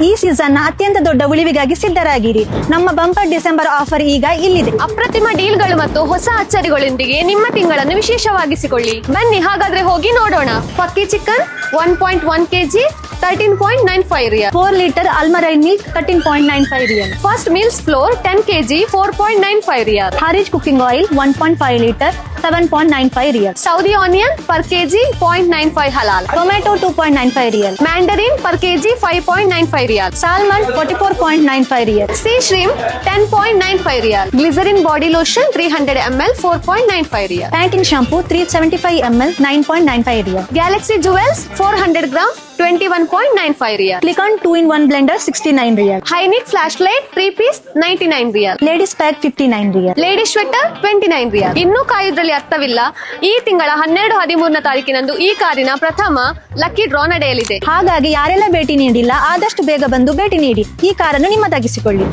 ಈ ಸೀಸನ್ ನ ಅತ್ಯಂತ ದೊಡ್ಡ ಉಳಿವಿಗಾಗಿ ಸಿದ್ಧರಾಗಿರಿ. ನಮ್ಮ ಬಂಪರ್ ಡಿಸೆಂಬರ್ ಆಫರ್ ಈಗ ಇಲ್ಲಿದೆ. ಅಪ್ರತಿಮ ಡೀಲ್ಗಳು ಮತ್ತು ಹೊಸ ಅಚ್ಚರಿಗಳೊಂದಿಗೆ ನಿಮ್ಮ ತಿಂಗಳನ್ನು ವಿಶೇಷವಾಗಿಸಿಕೊಳ್ಳಿ. ಬನ್ನಿ ಹಾಗಾದ್ರೆ ಹೋಗಿ ನೋಡೋಣ. ಪಕ್ಕಿ ಚಿಕನ್ 1.1 kg 13.95 ರಿಯಲ್. 4 ಲೀಟರ್ ಅಲ್ಮರೈನ್ ಮಿಲ್ಕ್ 13.95 ರಿಯಲ್. ಫಸ್ಟ್ ಮೀಲ್ಸ್ ಫ್ಲೋರ್ 10 kg 4.95 ರಿಯಲ್. ಹಾರಿಜ್ ಕುಕಿಂಗ್ ಆಯಿಲ್ 1.5 ಲೀಟರ್ 7.95 ರಿಯಲ್. Saudi onion per kg 0.95 halal. Tomato 2.95 ರಿಯಲ್. Mandarin per kg 5.95 ರಿಯಲ್. ಸಾಲ್ಮನ್ 44.95 ರಿಯಲ್. Sea shrimp 10.95 ರಿಯಲ್. Glycerin body lotion 300 ml 4.95 ರಿಯಲ್. ಪ್ಯಾಂಟಿನ್ ಶಾಂಪೂ 375 ml 9.95 ರಿಯಲ್. Galaxy Jewels 400 gram 21.95 ರಿಯಲ್. ಕ್ಲಿಕಾನ್ 2-in-1 Blender 69 real. Hynix flashlight 3 piece 99 real. Ladies pack 59 real. Ladies sweater 29 real. ಇನ್ನೂ ಕಾಯುವುದರಲ್ಲಿ ಅರ್ಥವಿಲ್ಲ. ಈ ತಿಂಗಳ 12-13 ತಾರೀಕಿನಂದು ಈ ಕಾರಿನ ಪ್ರಥಮ ಲಕ್ಕಿ ಡ್ರಾ ನಡೆಯಲಿದೆ. ಹಾಗಾಗಿ ಯಾರೆಲ್ಲ ಭೇಟಿ ನೀಡಿಲ್ಲ ಆದಷ್ಟು ಬೇಗ ಬಂದು ಭೇಟಿ ನೀಡಿ ಈ ಕಾರನ್ನು ನಿಮ್ಮದಾಗಿಸಿಕೊಳ್ಳಿ.